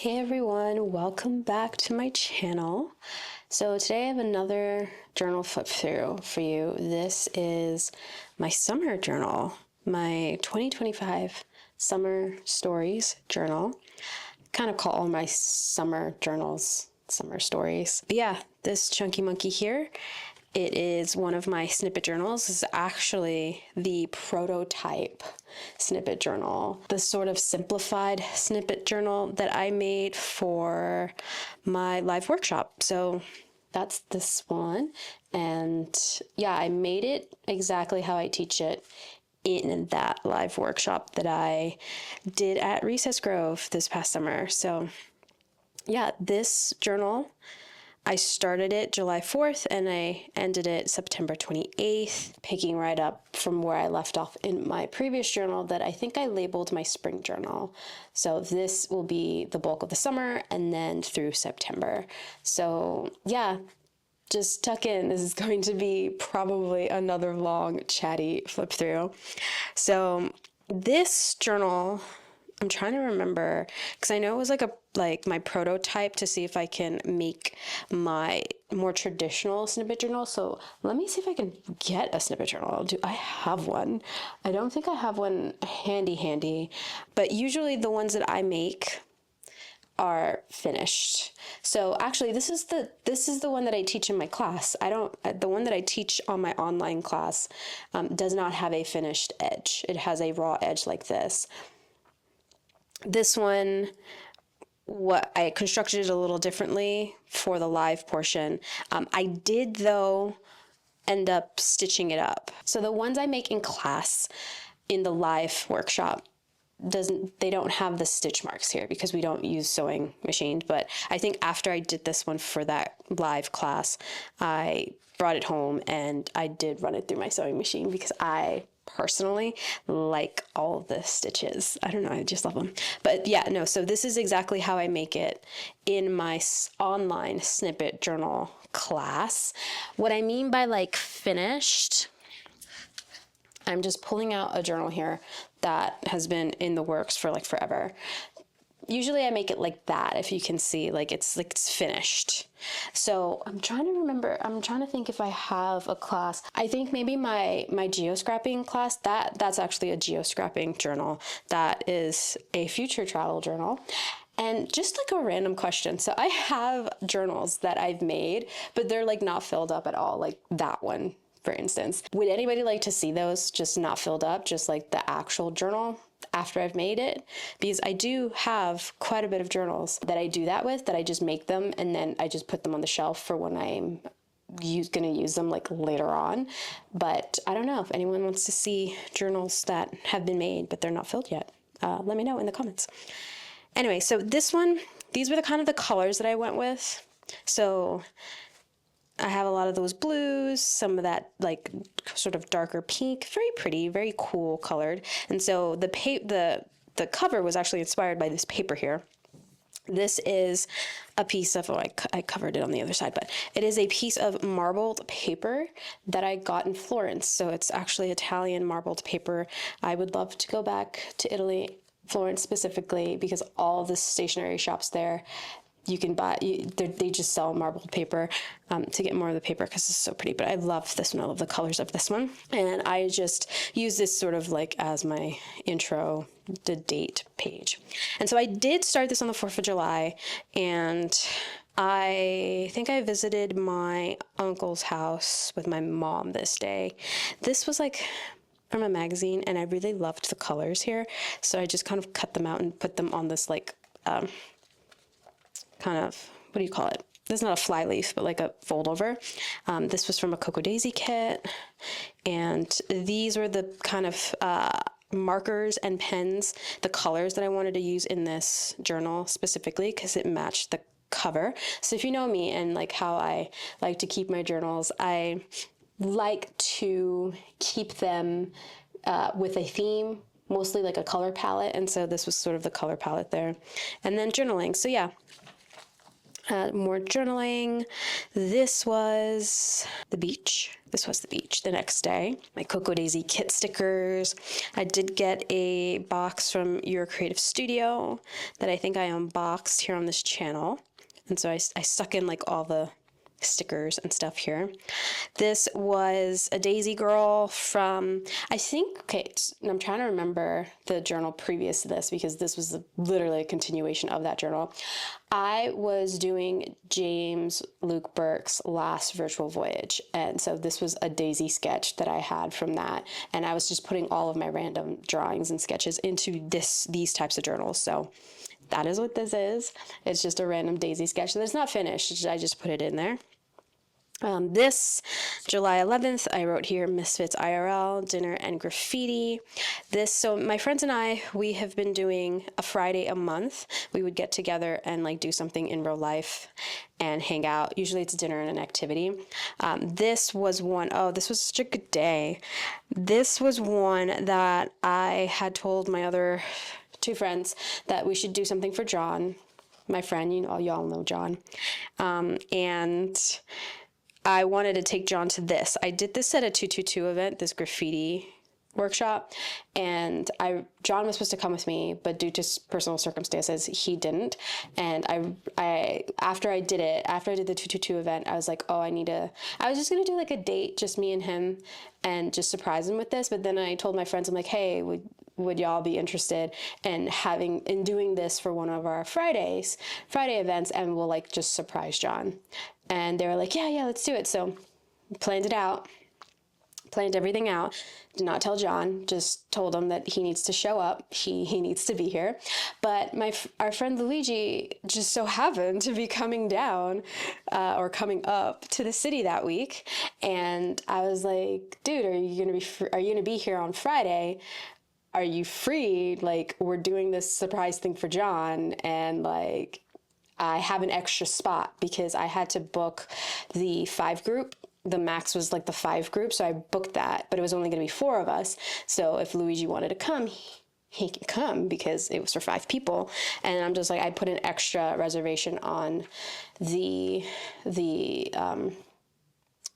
Hey everyone, welcome back to my channel. So today I have another journal flip through for you. This is my summer journal, my 2025 summer stories journal. Kind of call all my summer journals summer stories. But yeah, this chunky monkey here, it is one of my snippet journals. This is actually the prototype snippet journal, the sort of simplified snippet journal that I made for my live workshop. So that's this one. And yeah, I made it exactly how I teach it in that live workshop that I did at Recess Grove this past summer. So yeah, this journal, I started it July 4th and I ended it September 28th, picking right up from where I left off in my previous journal that I think I labeled my spring journal. So this will be the bulk of the summer and then through September. So yeah, just tuck in. This is going to be probably another long, chatty flip through. So this journal, I'm trying to remember, because I know it was like my prototype to see if I can make my more traditional snippet journal. So let me see if I can get a snippet journal. Do I have one? I don't think I have one handy, but usually the ones that I make are finished. So actually this is the one that I teach in my class. The one that I teach on my online class does not have a finished edge. It has a raw edge like this. This one, what I constructed it a little differently for the live portion. I did though end up stitching it up. So the ones I make in class in the live workshop they don't have the stitch marks here because we don't use sewing machine. But I think after I did this one for that live class, I brought it home and I did run it through my sewing machine because I personally like all the stitches. I don't know, I just love them. But yeah, no, so this is exactly how I make it in my online snippet journal class. What I mean by like finished, I'm just pulling out a journal here that has been in the works for like forever. Usually I make it like that, if you can see, like it's finished. So I'm trying to remember, I'm trying to think if I have a class. I think maybe my geoscrapping class, that's actually a geoscrapping journal. That is a future travel journal. And just like a random question. So I have journals that I've made, but they're like not filled up at all, like that one, for instance. Would anybody like to see those just not filled up, just like the actual journal after I've made it? Because I do have quite a bit of journals that I do that with, that I just make them and then I just put them on the shelf for when I'm gonna use them like later on. But I don't know if anyone wants to see journals that have been made but they're not filled yet. Let me know in the comments. Anyway, so this one, these were the kind of the colors that I went with. So I have a lot of those blues, some of that like sort of darker pink, very pretty, very cool colored. And so the cover was actually inspired by this paper here. This is a piece of, I covered it on the other side, but it is a piece of marbled paper that I got in Florence. So it's actually Italian marbled paper. I would love to go back to Italy, Florence specifically, because all the stationery shops there, you can buy, they just sell marbled paper to get more of the paper because it's so pretty. But I love this one. I love the colors of this one. And I just use this sort of like as my intro, the date page. And so I did start this on the 4th of July. And I think I visited my uncle's house with my mom this day. This was like from a magazine and I really loved the colors here. So I just kind of cut them out and put them on this like, kind of, what do you call it? This is not a fly leaf, but like a fold over. This was from a Cocoa Daisy kit. And these were the kind of markers and pens, the colors that I wanted to use in this journal specifically because it matched the cover. So if you know me and like how I like to keep my journals, I like to keep them with a theme, mostly like a color palette. And so this was sort of the color palette there. And then journaling. So yeah. more journaling. This was the beach. This was the beach the next day. My Cocoa Daisy kit stickers. I did get a box from Your Creative Studio that I think I unboxed here on this channel. And so I stuck in like all the stickers and stuff here. This was a Daisy Girl from, I think, okay, I'm trying to remember the journal previous to this because this was literally a continuation of that journal. I was doing James Luke Burke's last virtual voyage, and so this was a Daisy sketch that I had from that, and I was just putting all of my random drawings and sketches into these types of journals. So that is what this is. It's just a random Daisy sketch that's not finished. I just put it in there. This July 11th, I wrote here Misfits IRL, dinner and graffiti. So my friends and I, we have been doing a Friday a month. We would get together and like do something in real life and hang out. Usually it's dinner and an activity. This was one, oh, this was such a good day. This was one that I had told my other two friends that we should do something for John, my friend, y'all know John. And I wanted to take John to this. I did this at a 222 event, this graffiti workshop, and John was supposed to come with me, but due to personal circumstances, he didn't. And after I did the 222 event, I was like, oh, I was just gonna do like a date, just me and him, and just surprise him with this. But then I told my friends, I'm like, hey, would y'all be interested in doing this for one of our Friday events, and we'll like just surprise John. And they were like, yeah, let's do it. So planned everything out. Did not tell John, just told him that he needs to show up. He needs to be here. But our friend Luigi just so happened to be coming down or coming up to the city that week. And I was like, dude, are you gonna be here on Friday? Are you free? Like, we're doing this surprise thing for John, and like I have an extra spot because I had to book the 5 group. The max was like the 5 group, so I booked that, but it was only going to be 4 of us. So if Luigi wanted to come, he can come because it was for 5 people. And I'm just like, I put an extra reservation on the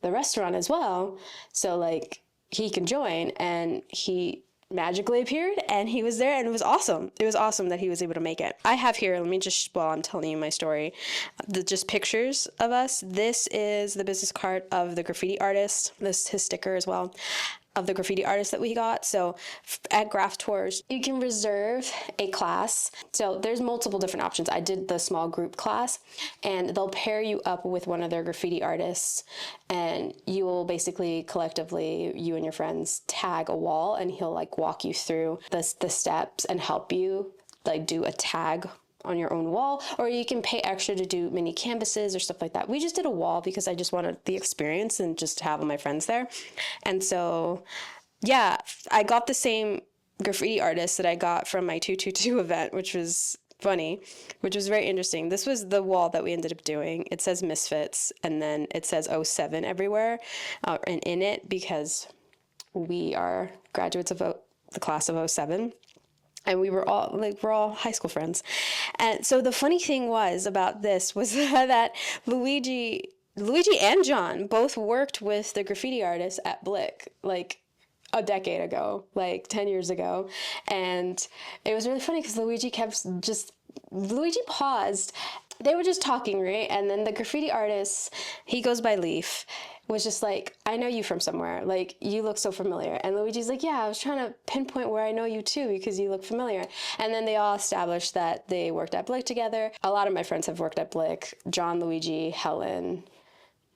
restaurant as well, so like he can join. And he magically appeared and he was there, and it was awesome. It was awesome that he was able to make it. I have here, let me just, while I'm telling you my story, just pictures of us. This is the business card of the graffiti artist. This his sticker as well of the graffiti artist that we got. So at Graph Tours, you can reserve a class. So there's multiple different options. I did the small group class, and they'll pair you up with one of their graffiti artists, and you will basically collectively, you and your friends, tag a wall, and he'll like walk you through the steps and help you like do a tag on your own wall, or you can pay extra to do mini canvases or stuff like that. We just did a wall because I just wanted the experience and just to have all my friends there. And so, yeah, I got the same graffiti artist that I got from my 222 event, which was funny, which was very interesting. This was the wall that we ended up doing. It says Misfits, and then it says 07 everywhere, and in it, because we are graduates of the class of 07. And we're all high school friends. And so the funny thing was about this was that Luigi and John both worked with the graffiti artist at Blick, like a decade ago, like 10 years ago. And it was really funny because Luigi paused. They were just talking, right? And then the graffiti artist, he goes by Leaf, was just like, I know you from somewhere. Like, you look so familiar. And Luigi's like, yeah, I was trying to pinpoint where I know you too because you look familiar. And then they all established that they worked at Blick together. A lot of my friends have worked at Blick. John, Luigi, Helen,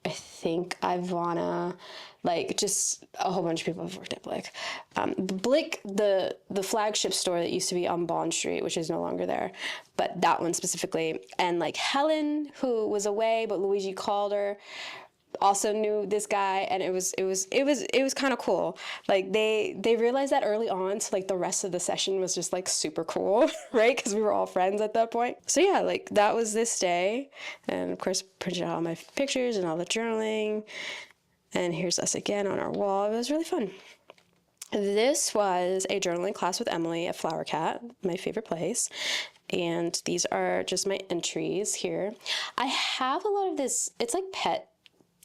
I think Ivana, like just a whole bunch of people have worked at Blick. Blick, the flagship store that used to be on Bond Street, which is no longer there, but that one specifically. And like Helen, who was away, but Luigi called her, also knew this guy, and it was kind of cool. Like they realized that early on, so like the rest of the session was just like super cool, right? Because we were all friends at that point. So yeah, like that was this day, and of course printed out all my pictures and all the journaling. And here's us again on our wall. It was really fun. This was a journaling class with Emily at Flower Cat, my favorite place. and these are just my entries here. I have a lot of this, it's like pet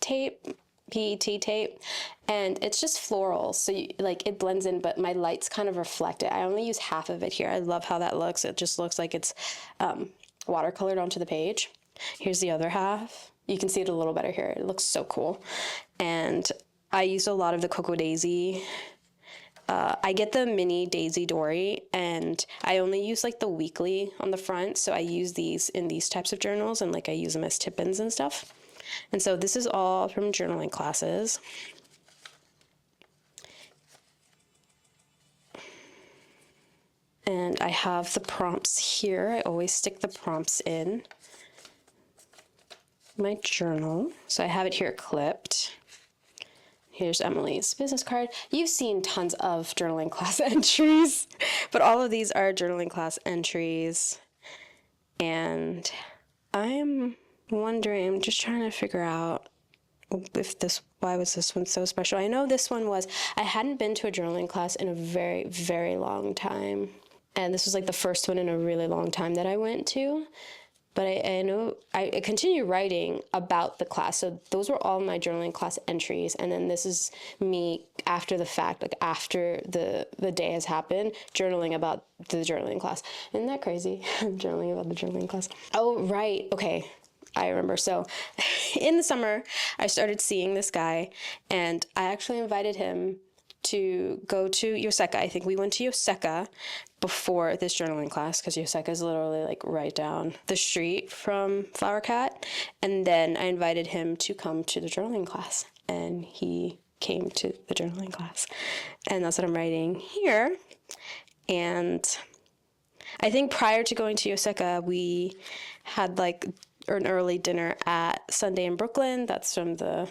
tape, PET tape, and it's just floral, so like it blends in, but my lights kind of reflect it. I only use half of it here. I love how that looks. It just looks like it's watercolored onto the page. Here's the other half. You can see it a little better here. It looks so cool. And I used a lot of the Cocoa Daisy. I get the mini Daisy Dory, and I only use like the weekly on the front, so I use these in these types of journals, and like I use them as tip-ins and stuff. And so this is all from journaling classes. And I have the prompts here. I always stick the prompts in my journal. So I have it here clipped. Here's Emily's business card. You've seen tons of journaling class entries, but all of these are journaling class entries. And I'm wondering, I'm just trying to figure out why was this one so special? I know this one was, I hadn't been to a journaling class in a very, very long time. And this was like the first one in a really long time that I went to. But I know I continue writing about the class. So those were all my journaling class entries. And then this is me after the fact, like after the day has happened, journaling about the journaling class. Isn't that crazy? Journaling about the journaling class. Oh, right. Okay. I remember. So in the summer, I started seeing this guy, and I actually invited him to go to Yoseka. I think we went to Yoseka before this journaling class, because Yoseka is literally like right down the street from Flower Cat. And then I invited him to come to the journaling class, and he came to the journaling class. And that's what I'm writing here. And I think prior to going to Yoseka, we had like an early dinner at Sunday in Brooklyn. That's from the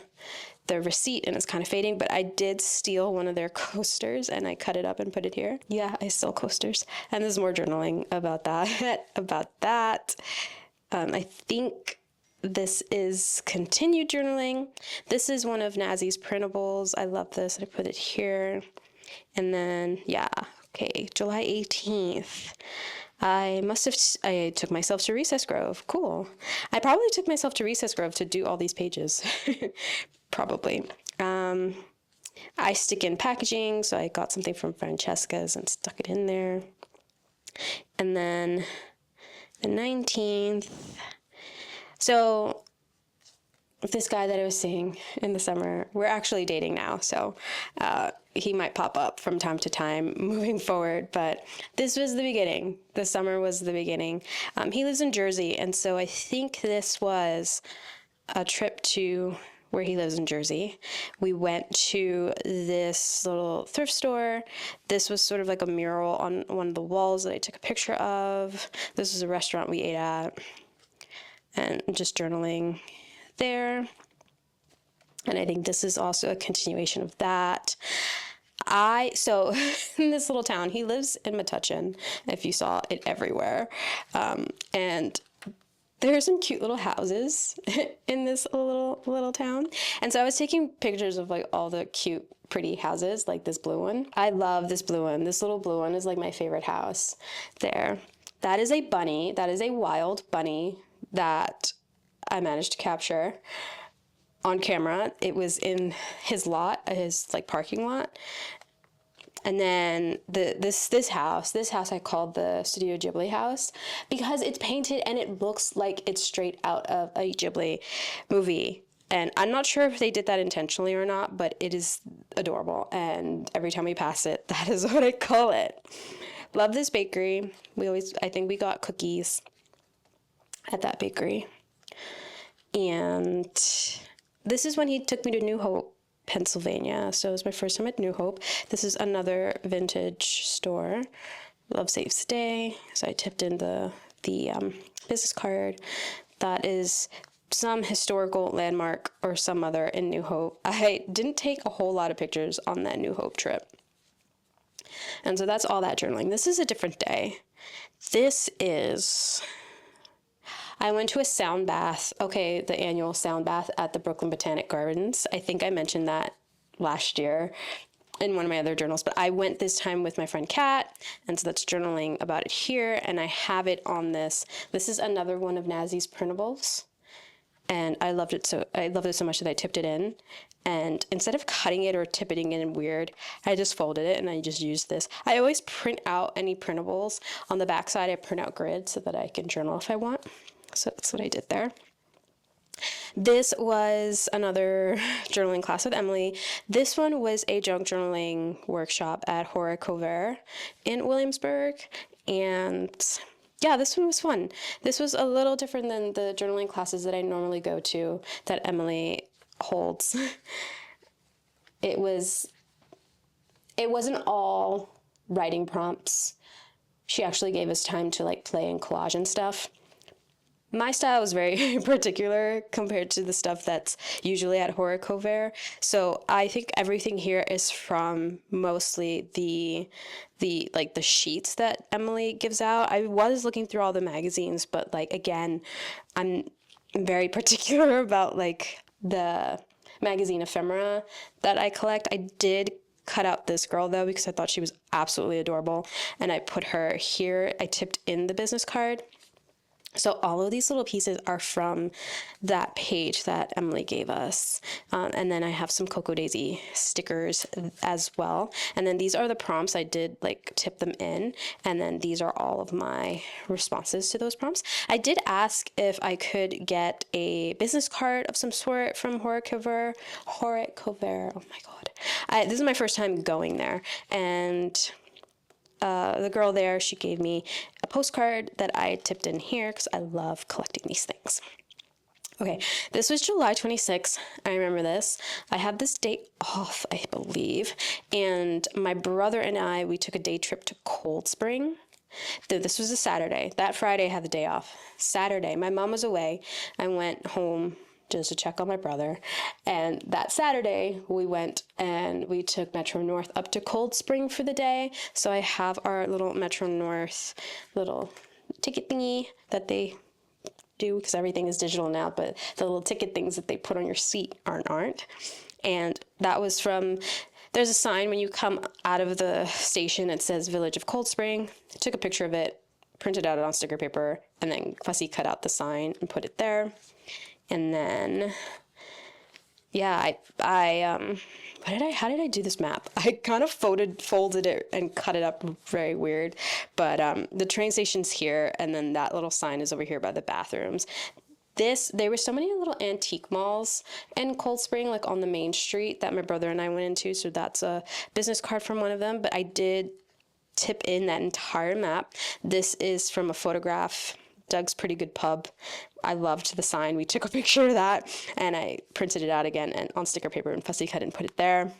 receipt, and it's kind of fading, but I did steal one of their coasters and I cut it up and put it here. Yeah, I stole coasters. And there's more journaling about that. I think this is continued journaling. This is one of Nazi's printables. I love this. I put it here. And then, yeah, okay, July 18th. I took myself to Recess Grove. Cool. I probably took myself to Recess Grove to do all these pages. Probably. I stick in packaging, so I got something from Francesca's and stuck it in there. And then the 19th. So this guy that I was seeing in the summer, we're actually dating now, so he might pop up from time to time moving forward, but this was the beginning. The summer was the beginning. He lives in Jersey, and so I think this was a trip to where he lives in Jersey. We went to this little thrift store. This was sort of like a mural on one of the walls that I took a picture of. This was a restaurant we ate at, and just journaling there. And I think this is also a continuation of that. So in this little town, he lives in Metuchen, if you saw it everywhere. And there are some cute little houses in this little town. And so I was taking pictures of like all the cute, pretty houses, like this blue one. I love this blue one. This little blue one is like my favorite house there. That is a bunny. That is a wild bunny that I managed to capture on camera. It was in his lot, his like parking lot. And then this house I called the Studio Ghibli house because it's painted and it looks like it's straight out of a Ghibli movie. And I'm not sure if they did that intentionally or not, but it is adorable. And every time we pass it, that is what I call it. Love this bakery. I think we got cookies at that bakery. And this is when he took me to New Hope, Pennsylvania. So it was my first time at New Hope. This is another vintage store. Love Saves the Day. So I tipped in the business card. That is some historical landmark or some other in New Hope. I didn't take a whole lot of pictures on that New Hope trip. And so that's all that journaling. This is a different day. I went to a sound bath, the annual sound bath at the Brooklyn Botanic Gardens. I think I mentioned that last year. in one of my other journals, but I went this time with my friend Kat, and so that's journaling about it here, and I have it on this. This is another one of Nazi's printables, and I loved it so much that I tipped it in, and instead of cutting it or tipping it in weird, I just folded it and I just used this. I always print out any printables. On the back side, I print out grids so that I can journal if I want. So that's what I did there. This was another journaling class with Emily. This one was a junk journaling workshop at Hora Cover in Williamsburg. And yeah, this one was fun. This was a little different than the journaling classes that I normally go to that Emily holds. It wasn't all writing prompts. She actually gave us time to like play and collage and stuff. My style is very particular compared to the stuff that's usually at Hora Cover. So I think everything here is from mostly the sheets that Emily gives out. I was looking through all the magazines, but like again, I'm very particular about like the magazine ephemera that I collect. I did cut out this girl though because I thought she was absolutely adorable, and I put her here. I tipped in the business card. So all of these little pieces are from that page that Emily gave us. And then I have some Cocoa Daisy stickers as well. And then these are the prompts. I did like tip them in. And then these are all of my responses to those prompts. I did ask if I could get a business card of some sort from Hora Cover. Oh my God. This is my first time going there. And the girl there, she gave me a postcard that I tipped in here because I love collecting these things. Okay, this was July 26th. I remember this. I have this date off, I believe. And my brother and I, we took a day trip to Cold Spring. This was a Saturday. That Friday, I had the day off. Saturday, my mom was away. I went home just to check on my brother. And that Saturday, we went and we took Metro North up to Cold Spring for the day. So I have our little Metro North little ticket thingy that they do, because everything is digital now, but the little ticket things that they put on your seat aren't. And that was from, there's a sign when you come out of the station, it says Village of Cold Spring. I took a picture of it, printed out it on sticker paper, and then fussy cut out the sign and put it there. And then, yeah, how did I do this map? I kind of folded it and cut it up very weird, but the train station's here, and then that little sign is over here by the bathrooms. There were so many little antique malls in Cold Spring, like on the main street that my brother and I went into, so that's a business card from one of them, but I did tip in that entire map. This is from a photograph, Doug's Pretty Good Pub. I loved the sign. We took a picture of that, and I printed it out again and on sticker paper and fussy cut and put it there.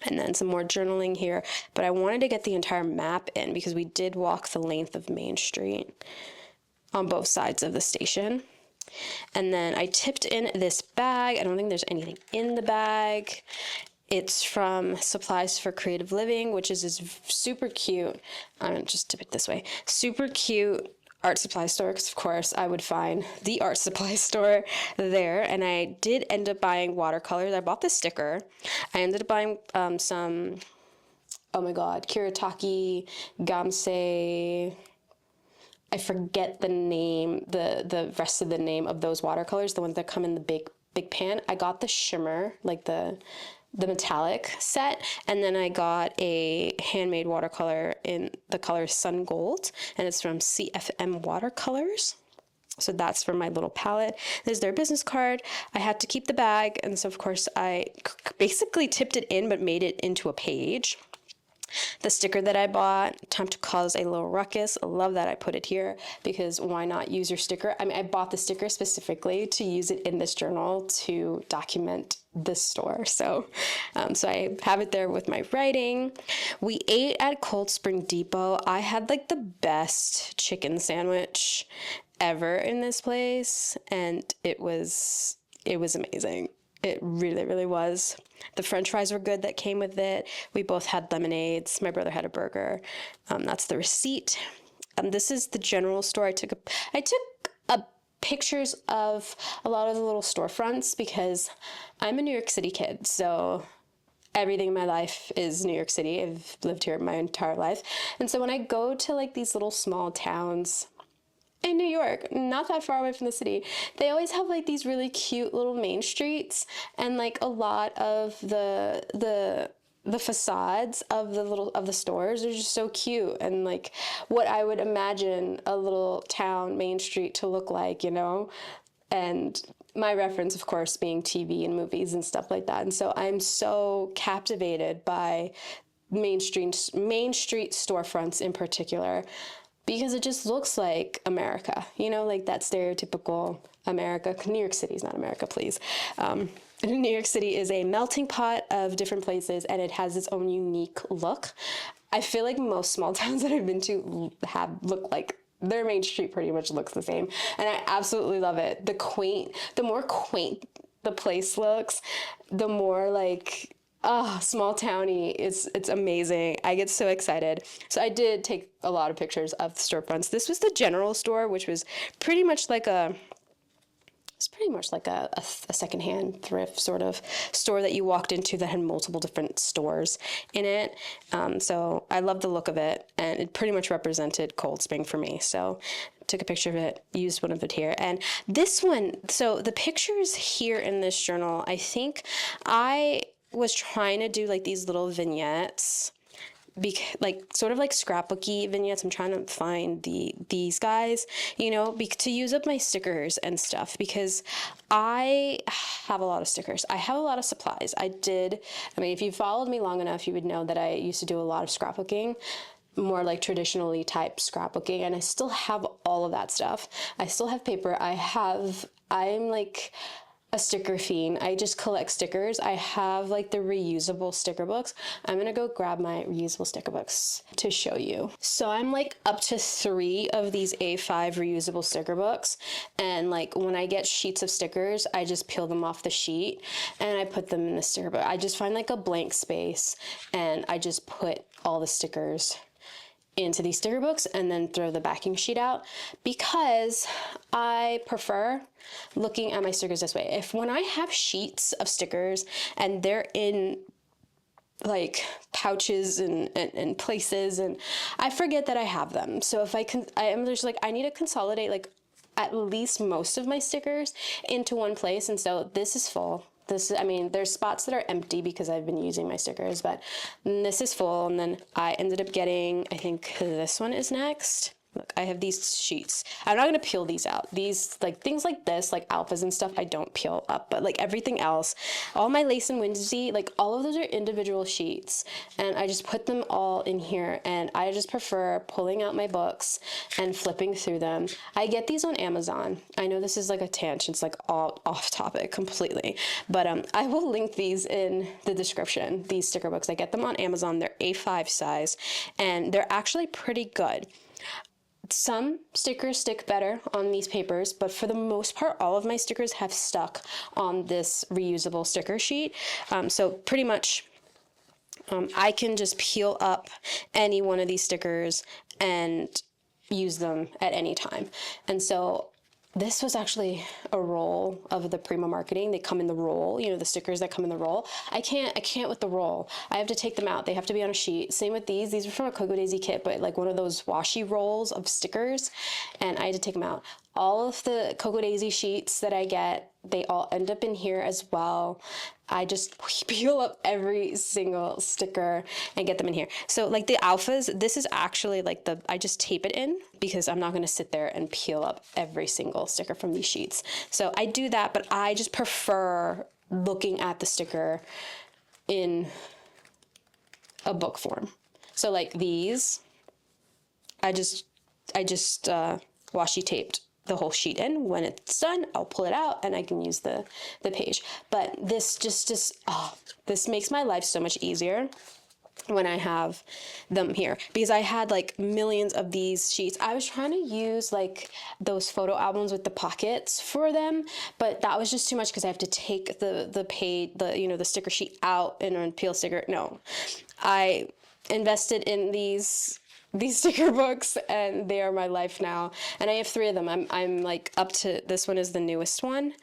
And then some more journaling here. But I wanted to get the entire map in because we did walk the length of Main Street on both sides of the station. And then I tipped in this bag. I don't think there's anything in the bag. It's from Supplies for Creative Living, which is this super cute, I'm gonna just tip it this way, super cute art supply store, because of course I would find the art supply store there. And I did end up buying watercolors. I bought the sticker. I ended up buying some, oh my God, Kiritaki Gamse. I forget the name, the rest of the name of those watercolors, the ones that come in the big pan. I got the shimmer, like the metallic set, and then I got a handmade watercolor in the color Sun Gold, and it's from CFM Watercolors. So that's for my little palette. There's their business card. I had to keep the bag, and so of course I basically tipped it in but made it into a page. The sticker that I bought, Time to Cause a Little Ruckus, I love that I put it here because why not use your sticker? I mean, I bought the sticker specifically to use it in this journal to document this store. So I have it there with my writing. We ate at Cold Spring Depot. I had like the best chicken sandwich ever in this place, and it was amazing. It really, really was. The French fries were good that came with it. We both had lemonades. My brother had a burger. That's the receipt. This is the general store. I took pictures of a lot of the little storefronts because I'm a New York City kid. So everything in my life is New York City. I've lived here my entire life. And so when I go to like these little small towns in New York, not that far away from the city, they always have like these really cute little main streets, and like a lot of the facades of the stores are just so cute, and like what I would imagine a little town main street to look like, you know? And my reference, of course, being TV and movies and stuff like that. And so I'm so captivated by Main Street storefronts in particular, because it just looks like America, you know, like that stereotypical America. New York City is not America, please. New York City is a melting pot of different places, and it has its own unique look. I feel like most small towns that I've been to look like their main street pretty much looks the same, and I absolutely love it. The more quaint the place looks, the more like small towny. It's amazing. I get so excited. So I did take a lot of pictures of the storefronts. This was the general store, which was pretty much like a secondhand thrift sort of store that you walked into that had multiple different stores in it. So I love the look of it, and it pretty much represented Cold Spring for me. So took a picture of it, used one of it here. And this one, so the pictures here in this journal, I think I was trying to do like these little vignettes, like sort of like scrapbooky vignettes. I'm trying to find these guys, you know, to use up my stickers and stuff, because I have a lot of stickers. I have a lot of supplies. I mean, if you followed me long enough, you would know that I used to do a lot of scrapbooking, more like traditionally type scrapbooking, and I still have all of that stuff. I still have paper. I'm like a sticker fiend. I just collect stickers. I have like the reusable sticker books. I'm gonna go grab my reusable sticker books to show you. So I'm like up to 3 of these A5 reusable sticker books, and like when I get sheets of stickers, I just peel them off the sheet and I put them in the sticker book. I just find like a blank space and I just put all the stickers into these sticker books and then throw the backing sheet out, because I prefer looking at my stickers this way. When I have sheets of stickers and they're in like pouches and places, and I forget that I have them. So if I'm just like, I need to consolidate like at least most of my stickers into one place. And so this is full. I mean, there's spots that are empty because I've been using my stickers, but this is full. And then I ended up getting, I think this one is next. Look, I have these sheets. I'm not going to peel these out. These, like, things like this, like alphas and stuff, I don't peel up. But, like, everything else, all my Lace and Whimsy, like, all of those are individual sheets. And I just put them all in here. And I just prefer pulling out my books and flipping through them. I get these on Amazon. I know this is, like, a tangent. It's, like, all off topic completely. But I will link these in the description, these sticker books. I get them on Amazon. They're A5 size. And they're actually pretty good. Some stickers stick better on these papers, but for the most part, all of my stickers have stuck on this reusable sticker sheet. So pretty much I can just peel up any one of these stickers and use them at any time. And so this was actually a roll of the Prima Marketing. They come in the roll, you know, the stickers that come in the roll. I can't with the roll. I have to take them out. They have to be on a sheet. Same with these. These are from a Cocoa Daisy kit, but like one of those washi rolls of stickers, and I had to take them out. All of the Cocoa Daisy sheets that I get, they all end up in here as well. I just peel up every single sticker and get them in here. So like the alphas, this is actually like I just tape it in because I'm not going to sit there and peel up every single sticker from these sheets. So I do that, but I just prefer looking at the sticker in a book form. So like these, I just washi taped the whole sheet in. When it's done, I'll pull it out and I can use the page. But this this makes my life so much easier when I have them here, because I had like millions of these sheets. I was trying to use like those photo albums with the pockets for them, but that was just too much because I have to take the page, the sticker sheet out and then peel sticker. No, I invested in these these sticker books, and they are my life now. And I have 3 of them. I'm like up to, this one is the newest one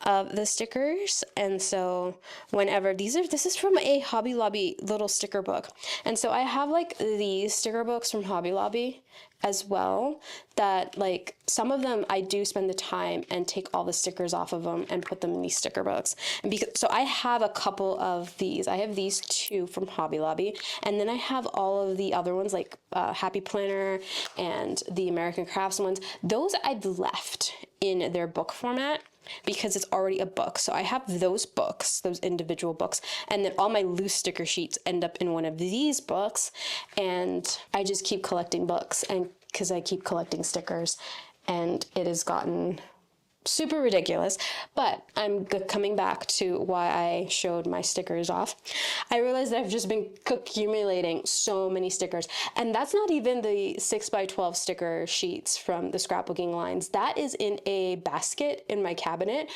of the stickers. And so whenever this is from a Hobby Lobby little sticker book. And so I have like these sticker books from Hobby Lobby as well, that like some of them I do spend the time and take all the stickers off of them and put them in these sticker books. And because, so I have a couple of these. I have these 2 from Hobby Lobby, and then I have all of the other ones like Happy Planner and the American Crafts ones. Those I've left in their book format because it's already a book. So I have those books, those individual books, and then all my loose sticker sheets end up in one of these books, and I just keep collecting books, and because I keep collecting stickers, and it has gotten super ridiculous. But I'm coming back to why I showed my stickers off. I realized that I've just been accumulating so many stickers, and that's not even the 6x12 sticker sheets from the scrapbooking lines. That is in a basket in my cabinet,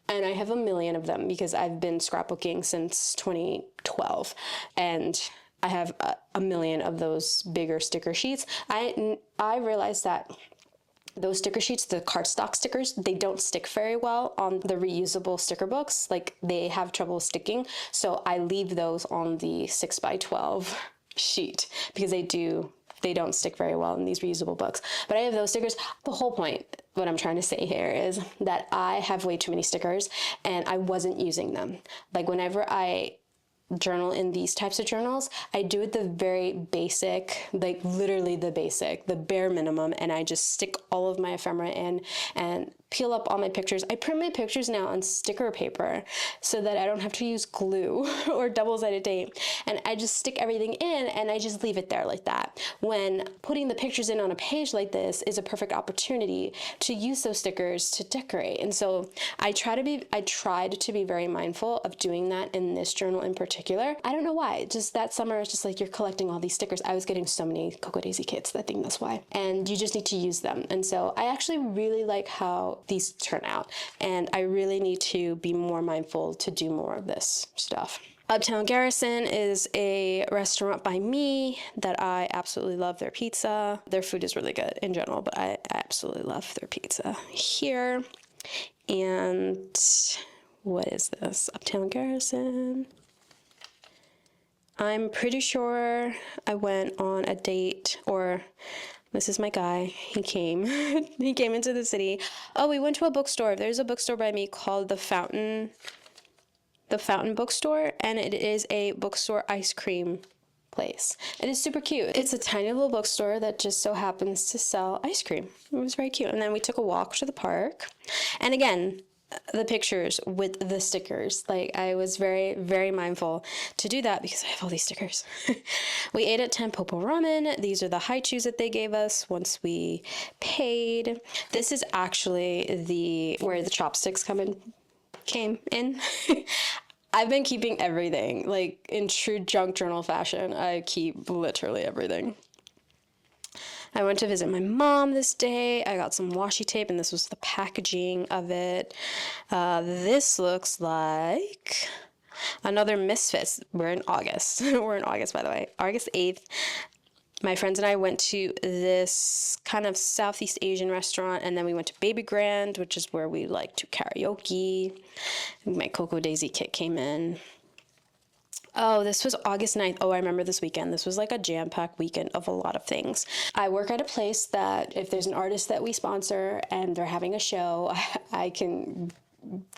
and I have a million of them because I've been scrapbooking since 2012, and I have a million of those bigger sticker sheets. I realized that those sticker sheets, the cardstock stickers, they don't stick very well on the reusable sticker books. Like, they have trouble sticking. So I leave those on the 6x12 sheet because they don't stick very well in these reusable books. But I have those stickers. The whole point, what I'm trying to say here, is that I have way too many stickers and I wasn't using them. Like, whenever I journal in these types of journals, I do it the very basic, like literally the basic, the bare minimum, and I just stick all of my ephemera in and peel up all my pictures. I print my pictures now on sticker paper so that I don't have to use glue or double-sided tape, and I just stick everything in and I just leave it there like that. When putting the pictures in on a page like this is a perfect opportunity to use those stickers to decorate. And so I tried to be very mindful of doing that in this journal in particular. I don't know why, just that summer it's just like you're collecting all these stickers. I was getting so many Cocoa Daisy kits, I think that's why. And you just need to use them. And so I actually really like how these turn out, and I really need to be more mindful to do more of this stuff. Uptown Garrison is a restaurant by me that I absolutely love their pizza. Their food is really good in general, but I absolutely love their pizza here. And what is this? Uptown Garrison. I'm pretty sure I went on a date, or this is my guy. He came. He came into the city. Oh, we went to a bookstore. There's a bookstore by me called The Fountain Bookstore, and it is a bookstore ice cream place. It is super cute. It's a tiny little bookstore that just so happens to sell ice cream. It was very cute. And then we took a walk to the park. And again, the pictures with the stickers. Like, I was very, very mindful to do that because I have all these stickers. We ate at Tampopo Ramen. These are the haichus that they gave us once we paid. This is actually where the chopsticks came in. I've been keeping everything, like in true junk journal fashion. I keep literally everything. I went to visit my mom this day. I got some washi tape, and this was the packaging of it. This looks like another Misfits. We're in August. We're in August, by the way. August 8th. My friends and I went to this kind of Southeast Asian restaurant, and then we went to Baby Grand, which is where we like to karaoke. My Cocoa Daisy kit came in. Oh, this was August 9th. Oh, I remember this weekend. This was like a jam-packed weekend of a lot of things. I work at a place that if there's an artist that we sponsor and they're having a show, I can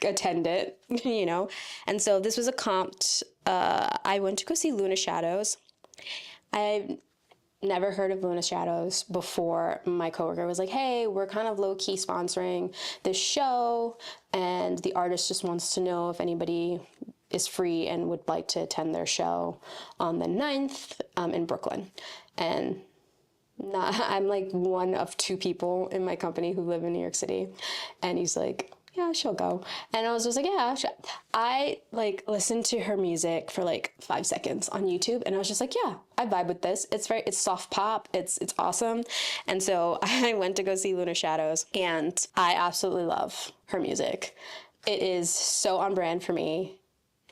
attend it, you know? And so this was a comped. I went to go see Luna Shadows. I've never heard of Luna Shadows before. My coworker was like, hey, we're kind of low-key sponsoring this show, and the artist just wants to know if anybody is free and would like to attend their show on the 9th in Brooklyn. And I'm like one of 2 people in my company who live in New York City. And he's like, yeah, she'll go. And I was just like, yeah, I like listened to her music for like 5 seconds on YouTube, and I was just like, yeah, I vibe with this. It's soft pop. It's awesome. And so I went to go see Luna Shadows, and I absolutely love her music. It is so on brand for me.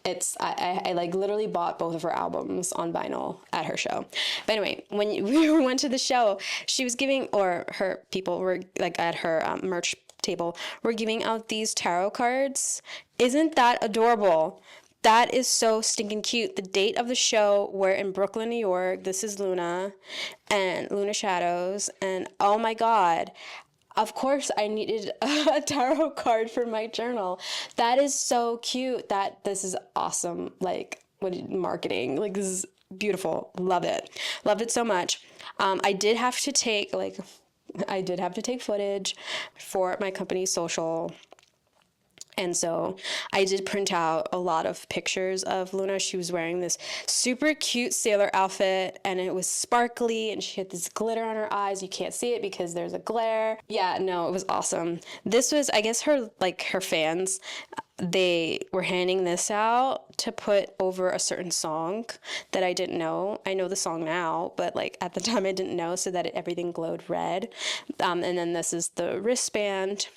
I like literally bought both of her albums on vinyl at her show. But anyway, when we went to the show, she was giving, or her people were like at her merch table, were giving out these tarot cards. Isn't that adorable? That is so stinking cute. The date of the show, we're in Brooklyn, New York. This is Luna and Luna Shadows. And oh my God, of course I needed a tarot card for my journal. That is so cute. This is awesome. Like, what marketing? Like, this is beautiful. Love it. Loved it so much. I did have to take footage for my company's social. And so I did print out a lot of pictures of Luna. She was wearing this super cute sailor outfit, and it was sparkly, and she had this glitter on her eyes. You can't see it because there's a glare. Yeah, no, it was awesome. This was, I guess, her fans, they were handing this out to put over a certain song that I didn't know. I know the song now, but like at the time I didn't know, so that everything glowed red. And then this is the wristband.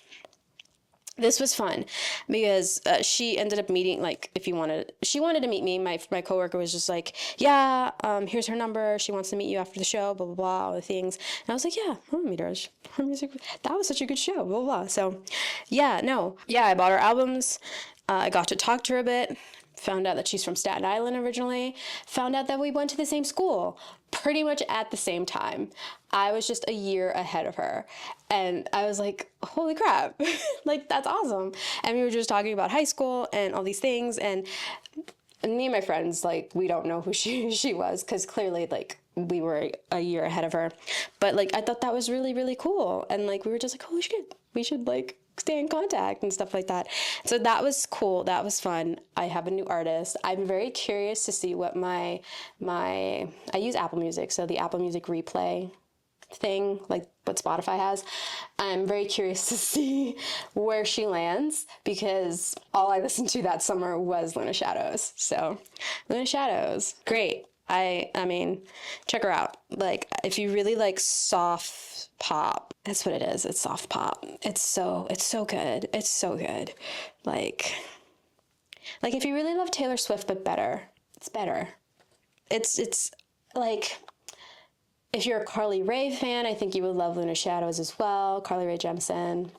This was fun because she ended up meeting, like, she wanted to meet me. My coworker was just like, yeah, here's her number. She wants to meet you after the show, blah, blah, blah, all the things. And I was like, yeah, I want to meet her. Her music, that was such a good show, blah, blah, blah. So, yeah, I bought her albums. I got to talk to her a bit. Found out that she's from Staten Island originally. Found out that we went to the same school pretty much at the same time. I was just a year ahead of her. And I was like, holy crap, like, that's awesome. And we were just talking about high school and all these things. And me and my friends, like, we don't know who she was, because clearly, like, we were a year ahead of her. But, like, I thought that was really, really cool. And, like, we were just like, holy shit, we should, like, stay in contact and stuff like that. So that was cool. That was fun. I have a new artist. I'm very curious to see what I use Apple Music, so the Apple Music replay thing, like what Spotify has. I'm very curious to see where she lands, because all I listened to that summer was Luna Shadows. So Luna Shadows, great. I mean, check her out. Like, if you really like soft pop, that's what it is. It's soft pop. It's so good. It's so good. Like if you really love Taylor Swift, but better, it's better. It's like, if you're a Carly Rae fan, I think you would love Luna Shadows as well. Carly Rae Jepsen,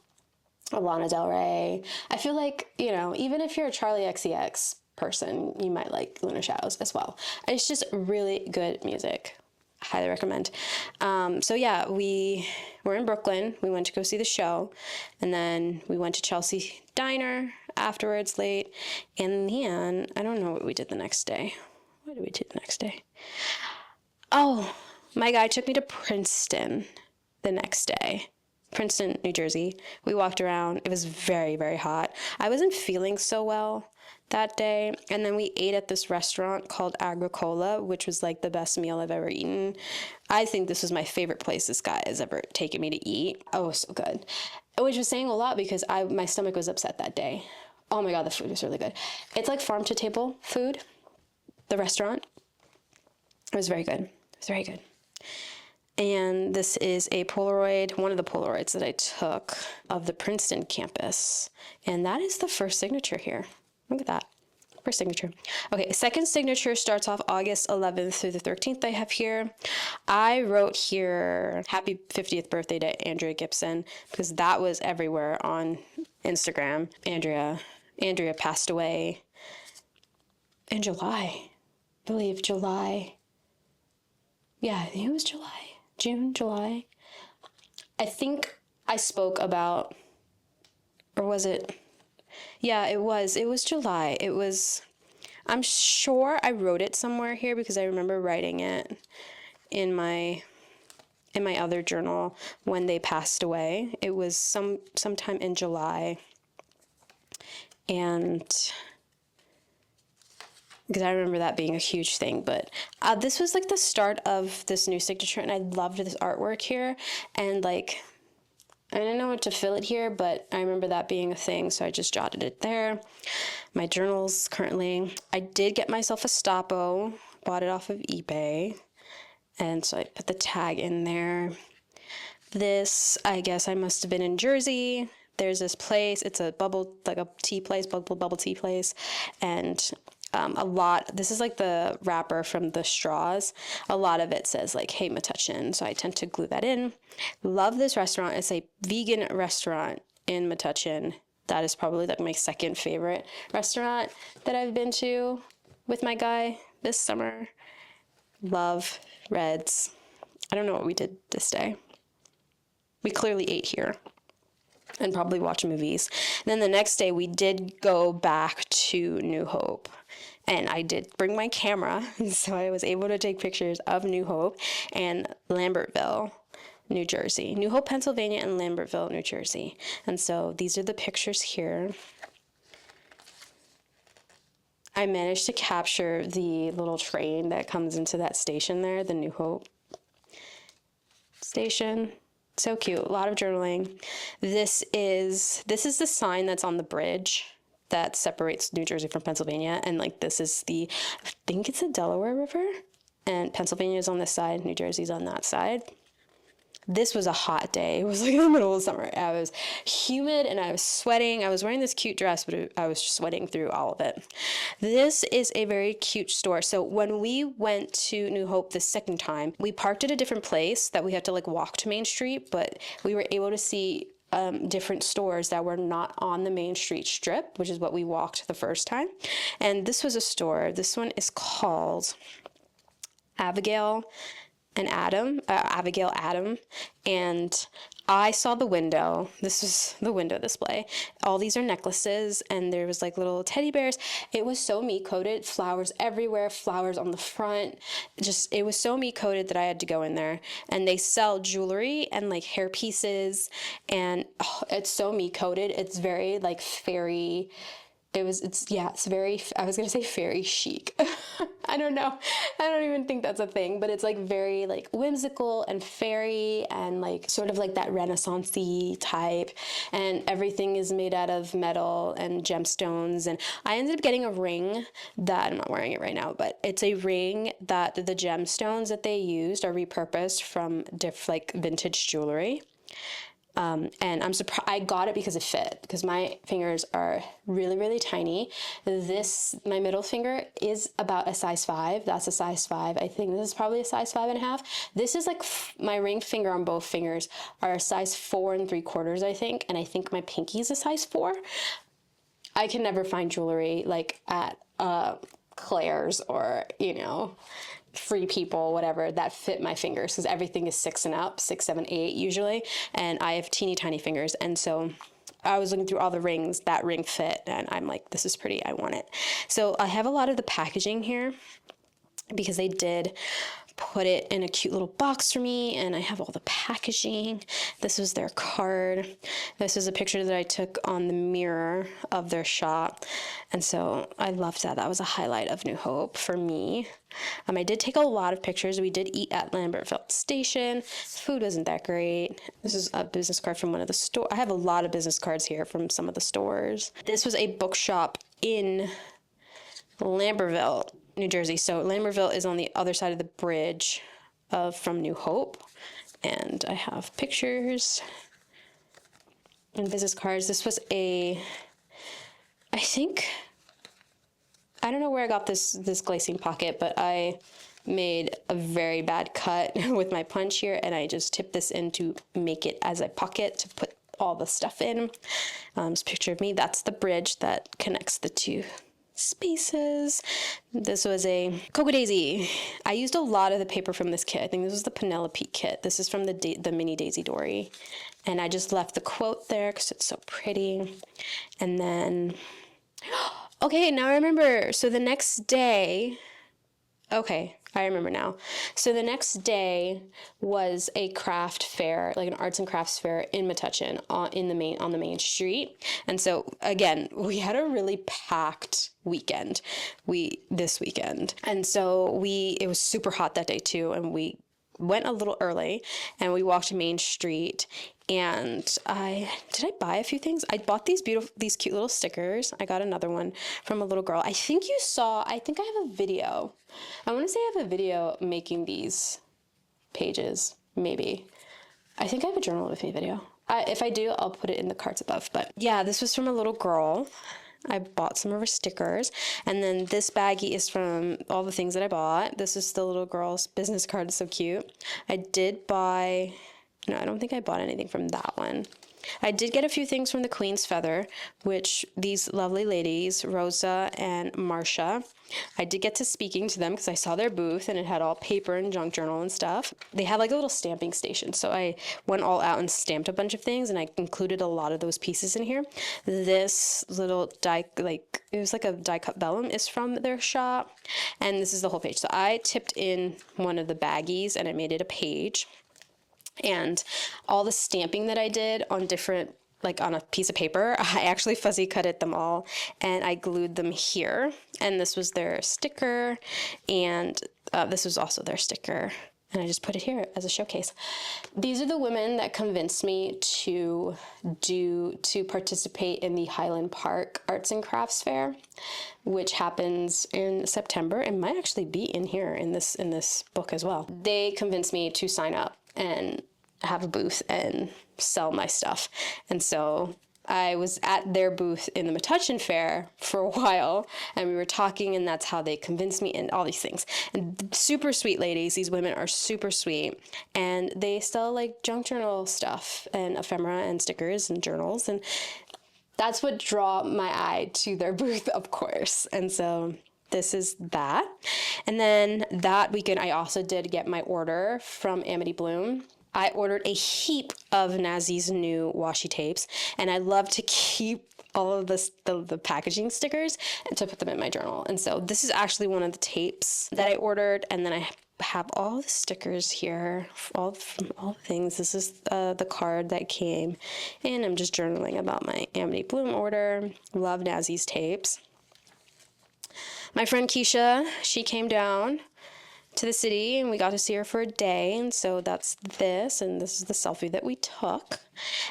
Lana Del Rey. I feel like, even if you're a Charlie XCX person, you might like Luna Shadows as well. It's just really good music. Highly recommend. So yeah, we were in Brooklyn. We went to go see the show, and then we went to Chelsea Diner afterwards late. And then I don't know what we did the next day. What did we do the next day? Oh, my guy took me to Princeton the next day. Princeton, New Jersey. We walked around. It was very, very hot. I wasn't feeling so well that day. And then we ate at this restaurant called Agricola, which was like the best meal I've ever eaten. I think this was my favorite place this guy has ever taken me to eat. Oh, so good. Which was saying a lot, because my stomach was upset that day. Oh my God, the food was really good. It's like farm to table food, the restaurant. It was very good. It was very good. And this is a Polaroid, one of the Polaroids that I took of the Princeton campus. And that is the first signature here. Look at that. First signature. Okay, second signature starts off August 11th through the 13th I have here. I wrote here, happy 50th birthday to Andrea Gibson, because that was everywhere on Instagram. Andrea passed away in July. I believe July. Yeah, I think it was July. June, July. I think I spoke about, or was it? Yeah, it was July. I'm sure I wrote it somewhere here, because I remember writing it in my other journal when they passed away. It was sometime in July. And because I remember that being a huge thing. But this was like the start of this new signature, and I loved this artwork here. And like, I didn't know what to fill it here, but I remember that being a thing, so I just jotted it there. My journals currently, I did get myself a Stoppo, bought it off of eBay, and so I put the tag in there. This, I guess I must have been in Jersey. There's this place, it's a bubble, like a tea place, bubble tea place, and This is like the wrapper from the straws. A lot of it says like, hey, Metuchen. So I tend to glue that in. Love this restaurant. It's a vegan restaurant in Metuchen. That is probably like my second favorite restaurant that I've been to with my guy this summer. Love Reds. I don't know what we did this day. We clearly ate here and probably watch movies. And then the next day we did go back to New Hope. And I did bring my camera, so I was able to take pictures of New Hope and Lambertville, New Jersey. New Hope, Pennsylvania, and Lambertville, New Jersey. And so these are the pictures here. I managed to capture the little train that comes into that station there, the New Hope station. So cute. A lot of journaling. This is the sign that's on the bridge that separates New Jersey from Pennsylvania. And like, this is I think it's the Delaware River, and Pennsylvania is on this side, New Jersey's on that side. This was a hot day. It was like in the middle of summer. I was humid and I was sweating. I was wearing this cute dress, but I was sweating through all of it. This is a very cute store. So when we went to New Hope the second time, we parked at a different place that we had to like walk to Main Street, but we were able to see different stores that were not on the Main Street strip, which is what we walked the first time. And this was a store. This one is called Abigail Adam, and I saw the window. This was the window display. All these are necklaces, and there was like little teddy bears. It was so me coated, flowers everywhere, flowers on the front. It was so me coated that I had to go in there. And they sell jewelry and like hair pieces, and it's so me coated. It's very like fairy. It's very, I was gonna say fairy chic. I don't know. I don't even think that's a thing, but it's like very like whimsical and fairy and like sort of like that Renaissance-y type. And everything is made out of metal and gemstones. And I ended up getting a ring that, I'm not wearing it right now, but it's a ring that the gemstones that they used are repurposed from like vintage jewelry. And I'm surprised I got it because it fit, because my fingers are really, really tiny. My middle finger is about a size 5. That's a size 5. I think this is probably a size 5.5. This is like my ring finger on both fingers are a size 4 3/4, I think. And I think my pinky is a size 4. I can never find jewelry like at Claire's or, Free People, whatever, that fit my fingers, because everything is 6 and up, 6, 7, 8 usually, and I have teeny tiny fingers. And so I was looking through all the rings, that ring fit, and I'm like, this is pretty, I want it. So I have a lot of the packaging here because they did put it in a cute little box for me, and I have all the packaging. This was their card. This is a picture that I took on the mirror of their shop, and so I loved that. That was a highlight of New Hope for me. I did take a lot of pictures. We did eat at Lambertville Station. Food wasn't that great. This is a business card from one of the stores. I have a lot of business cards here from some of the stores. This was a bookshop in Lambertville, New Jersey. So Lambertville is on the other side of the bridge from New Hope. And I have pictures and business cards. This was I don't know where I got this glazing pocket, but I made a very bad cut with my punch here, and I just tipped this in to make it as a pocket to put all the stuff in. This picture of me, that's the bridge that connects the two spaces. This was a Cocoa Daisy. I used a lot of the paper from this kit. I think this was the Penelope kit. This is from the mini Daisy Dory. And I just left the quote there because it's so pretty. And then, okay, now I remember. So the next day, okay, I remember now. So the next day was a craft fair, like an arts and crafts fair in Metuchen on the main street. And so again, we had a really packed weekend this weekend. And so it was super hot that day too, and we went a little early and we walked to Main Street. And I buy a few things. I bought these cute little stickers. I got another one from a little girl. I think I have a video. I want to say I have a video making these pages, maybe. I think I have a journal with me video. If I do, I'll put it in the cards above. But yeah, this was from a little girl. I bought some of her stickers. And then this baggie is from all the things that I bought. This is the little girl's business card. It's so cute. I did buy, no, I don't think I bought anything from that one. I did get a few things from the Queen's Feather, which these lovely ladies, Rosa and Marcia, I did get to speaking to them because I saw their booth and it had all paper and junk journal and stuff. They had like a little stamping station, so I went all out and stamped a bunch of things, and I included a lot of those pieces in here. This little it was like a die cut vellum is from their shop, and this is the whole page. So I tipped in one of the baggies and I made it a page. And all the stamping that I did on different, like on a piece of paper, I actually fuzzy cutted them all and I glued them here. And this was their sticker, and this was also their sticker. And I just put it here as a showcase. These are the women that convinced me to participate in the Highland Park Arts and Crafts Fair, which happens in September and might actually be in here in this book as well. They convinced me to sign up and have a booth and sell my stuff. And so I was at their booth in the Metuchen Fair for a while, and we were talking, and that's how they convinced me, and all these things. And super sweet ladies. These women are super sweet, and they sell like junk journal stuff and ephemera and stickers and journals, and that's what drew my eye to their booth, of course. And so this is that. And then that weekend, I also did get my order from Amity Bloom. I ordered a heap of Nazi's new washi tapes, and I love to keep all of the packaging stickers and to put them in my journal. And so this is actually one of the tapes that I ordered, and then I have all the stickers here, from all the things. This is the card that came, and I'm just journaling about my Amity Bloom order. Love Nazi's tapes. My friend Keisha, she came down to the city and we got to see her for a day, and so that's this, and this is the selfie that we took.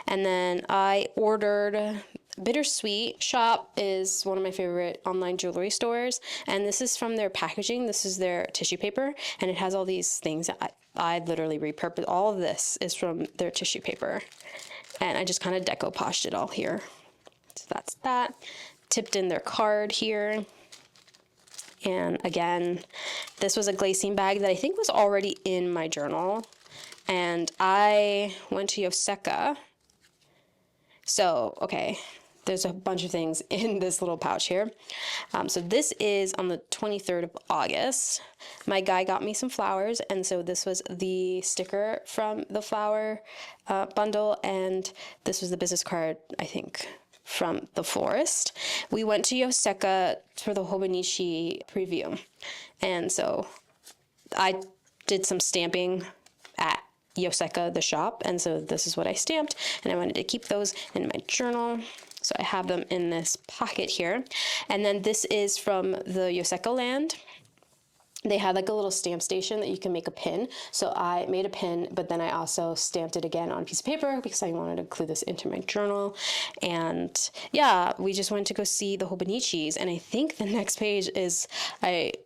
And then I ordered Bittersweet Shop is one of my favorite online jewelry stores, and this is from their packaging. This is their tissue paper, and it has all these things that I literally repurposed. All of this is from their tissue paper, and I just kind of decoupaged it all here. So that's that. Tipped in their card here. And again, this was a glacing bag that I think was already in my journal. And I went to Yoseka. So, okay, there's a bunch of things in this little pouch here. So this is on the 23rd of August. My guy got me some flowers, and so this was the sticker from the flower bundle, and this was the business card, I think, from the florist. We went to Yoseka for the Hobonichi preview, and so I did some stamping at Yoseka, the shop, and so this is what I stamped, and I wanted to keep those in my journal, so I have them in this pocket here. And then this is from the Yoseka land. They had like a little stamp station that you can make a pin. So I made a pin, but then I also stamped it again on a piece of paper because I wanted to include this into my journal. And yeah, we just went to go see the Hobonichis. And I think the next page is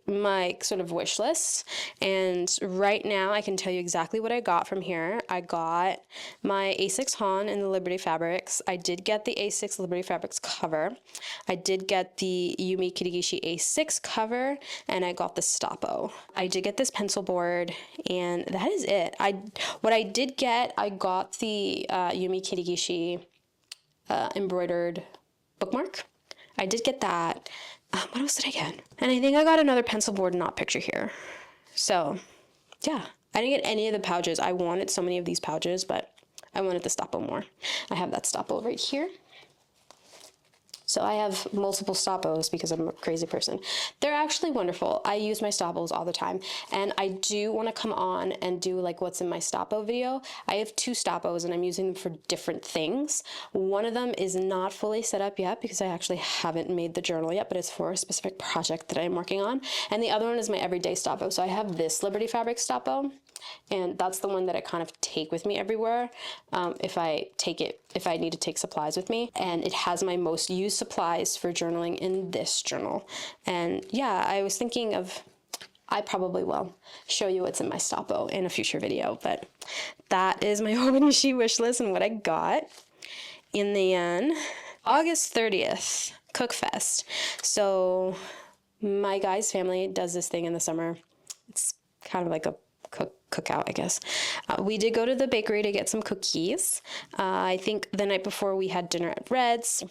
my sort of wish list. And right now I can tell you exactly what I got from here. I got my A6 Han in the Liberty Fabrics. I did get the A6 Liberty Fabrics cover. I did get the Yumi Kirigishi A6 cover, and I got the Stoppo. I did get this pencil board, and that is it. What I did get, I got the Yumi Kirigishi embroidered bookmark. I did get that. What else did I get? And I think I got another pencil board not picture here. So yeah, I didn't get any of the pouches. I wanted so many of these pouches, but I wanted the Stoppo more. I have that Stoppo right here. So I have multiple Stoppos because I'm a crazy person. They're actually wonderful. I use my Stoppos all the time, and I do want to come on and do like what's in my Stoppo video. I have two Stoppos and I'm using them for different things. One of them is not fully set up yet because I actually haven't made the journal yet, but it's for a specific project that I'm working on. And the other one is my everyday Stoppo. So I have this Liberty Fabric Stoppo, and that's the one that I kind of take with me everywhere if I need to take supplies with me. And it has my most used supplies for journaling in this journal. And yeah, I was thinking of, I probably will show you what's in my Stoppo in a future video, but that is my Hobonichi wish list and what I got. In the end, August 30th, Cook Fest. So my guy's family does this thing in the summer. It's kind of like a cookout, I guess. We did go to the bakery to get some cookies. I think the night before we had dinner at Red's.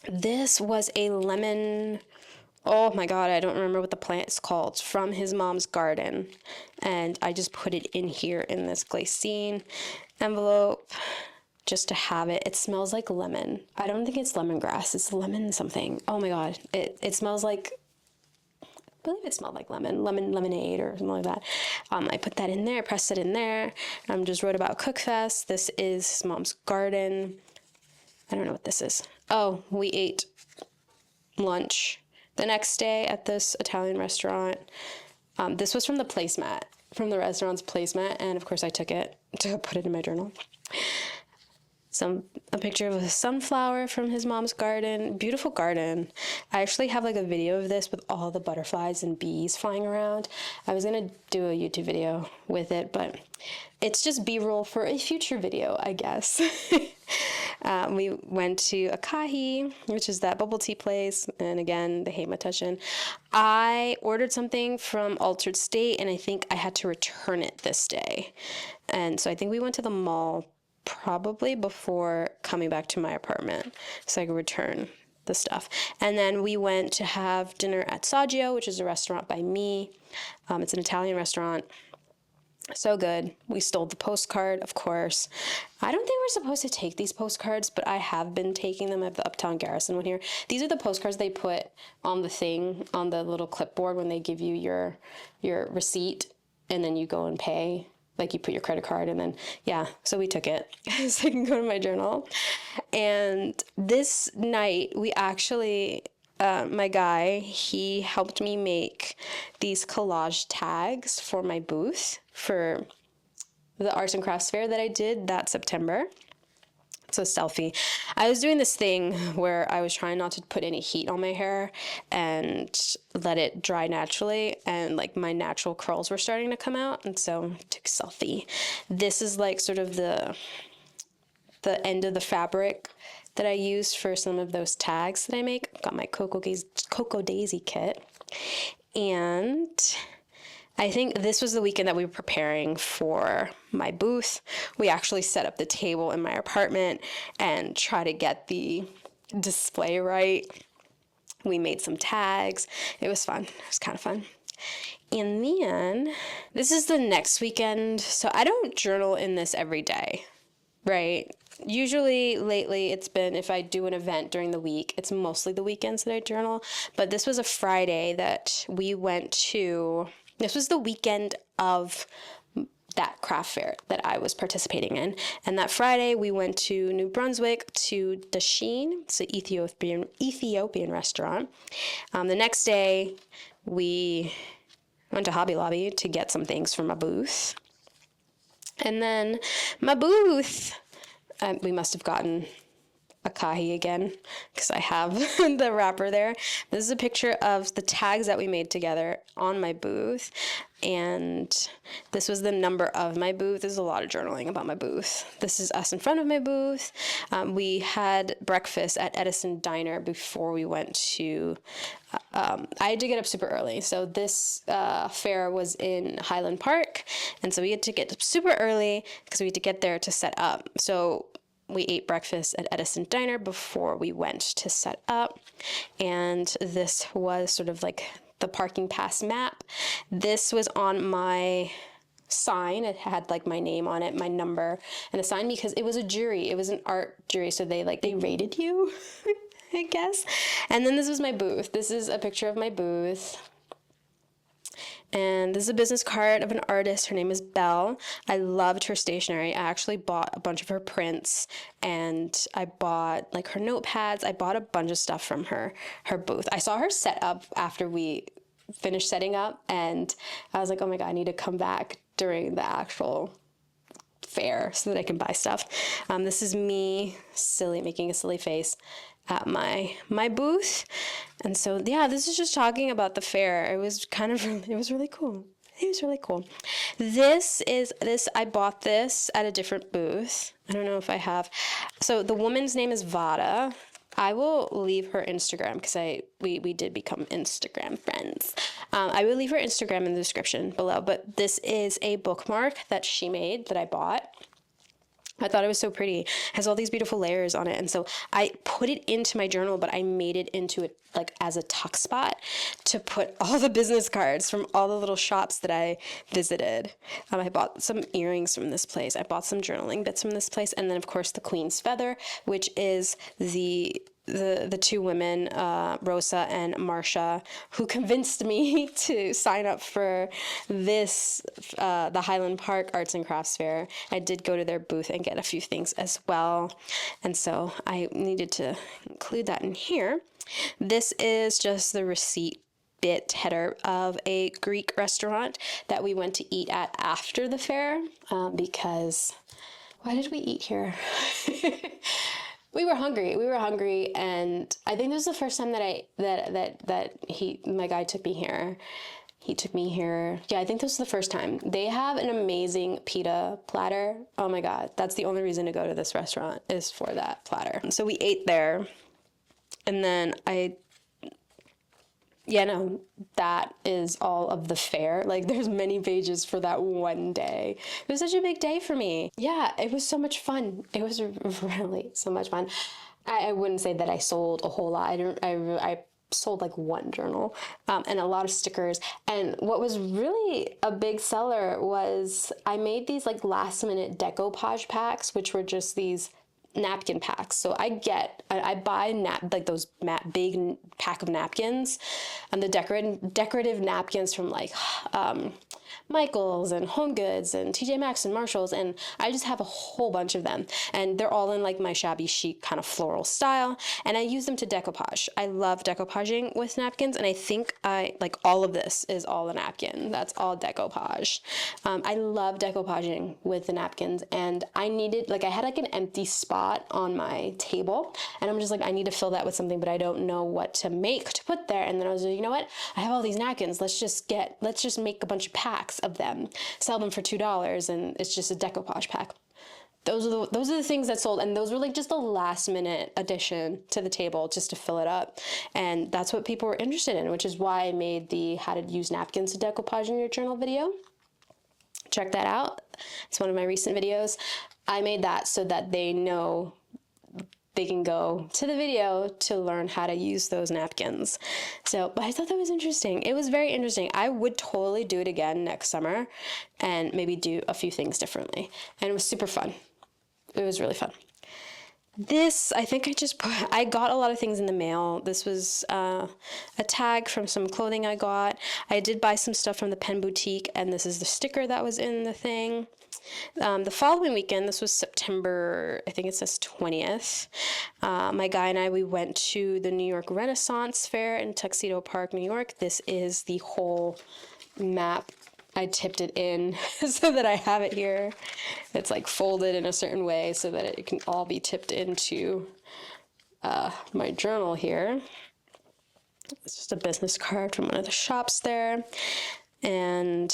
This was a lemon, oh my God, I don't remember what the plant is called. It's from his mom's garden. And I just put it in here in this glycine envelope just to have it. It smells like lemon. I don't think it's lemongrass. It's lemon something. Oh my God. It smells like, I believe it smelled like lemonade or something like that. I put that in there, pressed it in there. Just wrote about Cookfest. This is his mom's garden. I don't know what this is. Oh, we ate lunch the next day at this Italian restaurant. This was from the placemat, from the restaurant's placemat, and of course I took it to put it in my journal. A picture of a sunflower from his mom's garden. Beautiful garden. I actually have like a video of this with all the butterflies and bees flying around. I was gonna do a YouTube video with it, but it's just B-roll for a future video, I guess. We went to Akahi, which is that bubble tea place, and again, the Hema Tushin. I ordered something from Altered State, and I think I had to return it this day. And so I think we went to the mall probably before coming back to my apartment so I could return the stuff. And then we went to have dinner at Saggio, which is a restaurant by me. It's an Italian restaurant. So good. We stole the postcard, of course. I don't think we're supposed to take these postcards, but I have been taking them. I have the Uptown Garrison one here. These are the postcards they put on the thing, on the little clipboard when they give you your receipt, and then you go and pay. Like you put your credit card and then, yeah, so we took it so I can go to my journal. And this night we actually, my guy, he helped me make these collage tags for my booth for the arts and crafts fair that I did that September. So selfie. I was doing this thing where I was trying not to put any heat on my hair and let it dry naturally, and like my natural curls were starting to come out, and so I took a selfie. This is like sort of the end of the fabric that I used for some of those tags that I make. I've got my Cocoa Daisy kit, and I think this was the weekend that we were preparing for my booth. We actually set up the table in my apartment and try to get the display right. We made some tags. It was fun. It was kind of fun. And then this is the next weekend. So I don't journal in this every day, right? Usually lately it's been if I do an event during the week, it's mostly the weekends that I journal. But this was a Friday that we went to. This was the weekend of that craft fair that I was participating in. And that Friday, we went to New Brunswick to Dashin. It's an Ethiopian restaurant. The next day, we went to Hobby Lobby to get some things for my booth. And then my booth, we must have gotten Akahi again because I have the wrapper there. This is a picture of the tags that we made together on my booth, and this was the number of my booth. There's a lot of journaling about my booth. This is us in front of my booth. We had breakfast at Edison Diner before we went to I had to get up super early. So this fair was in Highland Park, and so we had to get up super early because we had to get there to set up. So we ate breakfast at Edison Diner before we went to set up, and this was sort of like the parking pass map. This was on my sign. It had like my name on it, my number, and a sign because it was a jury. It was an art jury, so they rated you, I guess. And then this was my booth. This is a picture of my booth. And this is a business card of an artist. Her name is Belle. I loved her stationery. I actually bought a bunch of her prints, and I bought like her notepads. I bought a bunch of stuff from her booth. I saw her set up after we finished setting up, and I was like, oh my God, I need to come back during the actual fair so that I can buy stuff. This is me making a silly face at my booth. And so, yeah, this is just talking about the fair. It was really cool. It was really cool. I bought this at a different booth. I don't know if I have. So the woman's name is Vada. I will leave her Instagram because we did become Instagram friends. I will leave her Instagram in the description below, but this is a bookmark that she made that I bought. I thought it was so pretty. It has all these beautiful layers on it. And so I put it into my journal, but I made it into it like as a tuck spot to put all the business cards from all the little shops that I visited. I bought some earrings from this place. I bought some journaling bits from this place. And then of course the Queen's Feather, which is the two women, Rosa and Marcia, who convinced me to sign up for this, the Highland Park Arts and Crafts Fair. I did go to their booth and get a few things as well. And so I needed to include that in here. This is just the receipt bit header of a Greek restaurant that we went to eat at after the fair, because why did we eat here? We were hungry, and I think this was the first time that my guy took me here. He took me here. Yeah, I think this was the first time. They have an amazing pita platter. Oh my God, that's the only reason to go to this restaurant is for that platter. So we ate there, and then that is all of the fair. Like, there's many pages for that one day. It was such a big day for me. Yeah, it was so much fun. It was really so much fun. I wouldn't say that I sold a whole lot. I sold like one journal, and a lot of stickers. And what was really a big seller was I made these like last minute decoupage packs, which were just these napkin packs. So I buy like those big pack of napkins, and the decorative napkins from like Michael's and Home Goods and TJ Maxx and Marshalls, and I just have a whole bunch of them, and they're all in like my shabby chic kind of floral style, and I use them to decoupage. I love decoupaging with napkins, and I think like all of this is all a napkin. That's all decoupage. I love decoupaging with the napkins, and I had like an empty spot on my table, and I'm just like, I need to fill that with something, but I don't know what to make to put there. And then I was like, you know what? I have all these napkins. Let's just make a bunch of packs of them, sell them for $2, and it's just a decoupage pack. Those are the things that sold, and those were like just a last minute addition to the table just to fill it up. And that's what people were interested in, which is why I made the how to use napkins to decoupage in your journal video. Check that out. It's one of my recent videos. I made that so that they know they can go to the video to learn how to use those napkins. So, but I thought that was interesting. It was very interesting. I would totally do it again next summer and maybe do a few things differently. And it was super fun. It was really fun. This, I think I got a lot of things in the mail. This was a tag from some clothing I got. I did buy some stuff from the Pen Boutique, and this is the sticker that was in the thing. The following weekend, this was September, I think it says 20th, my guy and we went to the New York Renaissance Fair in Tuxedo Park, New York. This is the whole map. I tipped it in so that I have it here. It's like folded in a certain way so that it can all be tipped into my journal here. It's just a business card from one of the shops there. And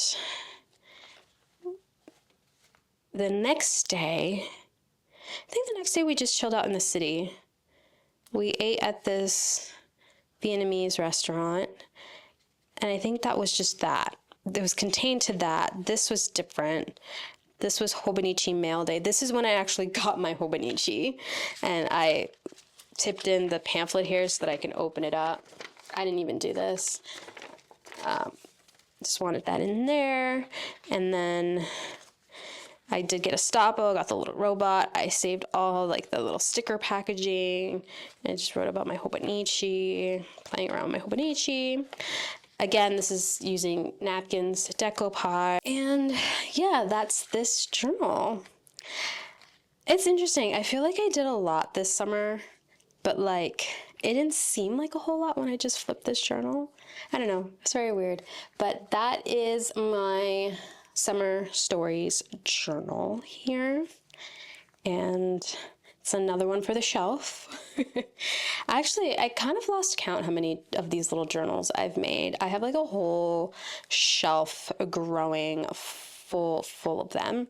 the next day, I think the next day we just chilled out in the city. We ate at this Vietnamese restaurant, and I think that was just that. It was contained to that. This was different. This was Hobonichi Mail Day. This is when I actually got my Hobonichi, and I tipped in the pamphlet here so that I can open it up. I didn't even do this. Just wanted that in there, and then I did get a Stoppo, got the little robot. I saved all like the little sticker packaging, and I just wrote about my Hobonichi, playing around with my Hobonichi. Again, this is using napkins to decoupage. And yeah, that's this journal. It's interesting. I feel like I did a lot this summer, but like it didn't seem like a whole lot when I just flipped this journal. I don't know. It's very weird. But that is my Summer Stories journal here. And it's another one for the shelf. Actually, I kind of lost count how many of these little journals I've made. I have like a whole shelf growing full of them.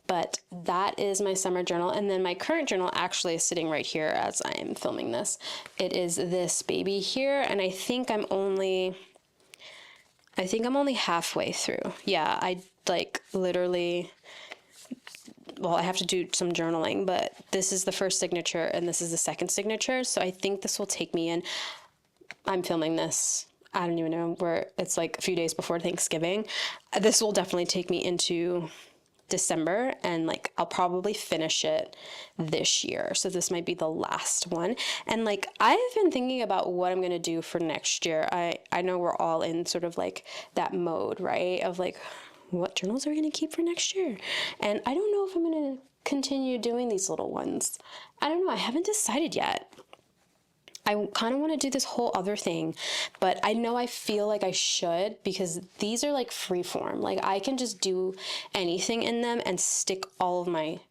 But that is my summer journal. And then my current journal actually is sitting right here as I am filming this. It is this baby here, and I think I'm only halfway through. Yeah, I like literally, well, I have to do some journaling, but this is the first signature and this is the second signature. So I think this will take me in. I'm filming this, I don't even know where, it's like a few days before Thanksgiving. This will definitely take me into December, and like I'll probably finish it this year. So this might be the last one. And like I've been thinking about what I'm going to do for next year. I know we're all in sort of like that mode, right? Of like, what journals are we going to keep for next year? And I don't know if I'm going to continue doing these little ones. I don't know. I haven't decided yet. I kind of want to do this whole other thing, but I know I feel like I should, because these are like free form. Like I can just do anything in them and stick all of my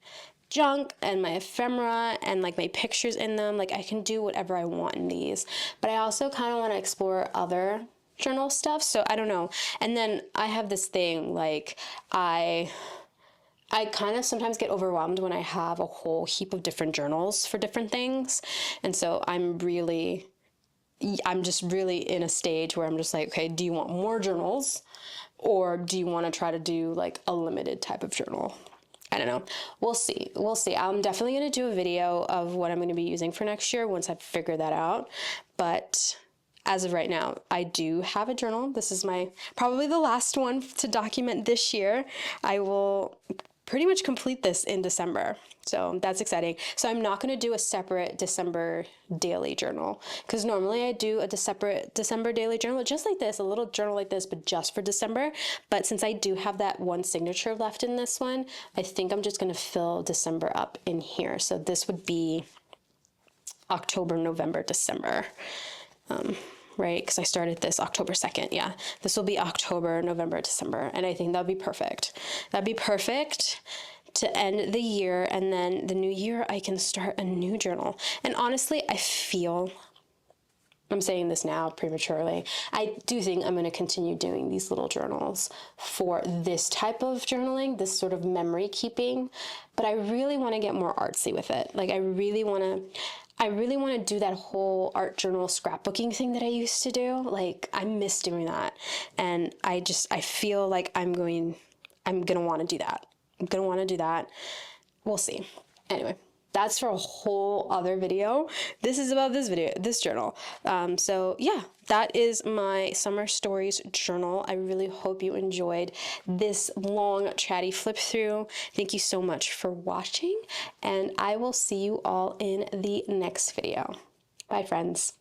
junk and my ephemera and like my pictures in them. Like I can do whatever I want in these, but I also kind of want to explore other journal stuff. So I don't know. And then I have this thing, like I kind of sometimes get overwhelmed when I have a whole heap of different journals for different things. And so I'm just really in a stage where I'm just like, okay, do you want more journals, or do you want to try to do like a limited type of journal? I don't know. We'll see. I'm definitely going to do a video of what I'm going to be using for next year once I figure that out. But as of right now, I do have a journal. This is probably the last one to document this year. I will pretty much complete this in December. So that's exciting. So I'm not going to do a separate December daily journal, because normally I do a separate December daily journal, just like this, a little journal like this, but just for December. But since I do have that one signature left in this one, I think I'm just going to fill December up in here. So this would be October, November, December. Right? Because I started this October 2nd. Yeah, this will be October, November, December. And I think that'd be perfect. That'd be perfect to end the year. And then the new year, I can start a new journal. And honestly, I'm saying this now prematurely, I do think I'm going to continue doing these little journals for this type of journaling, this sort of memory keeping. But I really want to get more artsy with it. Like I really want to do that whole art journal scrapbooking thing that I used to do. Like I miss doing that. And I feel like I'm going to want to do that. We'll see. Anyway, that's for a whole other video. This is about this journal. So yeah, that is my summer stories journal. I really hope you enjoyed this long chatty flip through. Thank you so much for watching, and I will see you all in the next video. Bye, friends.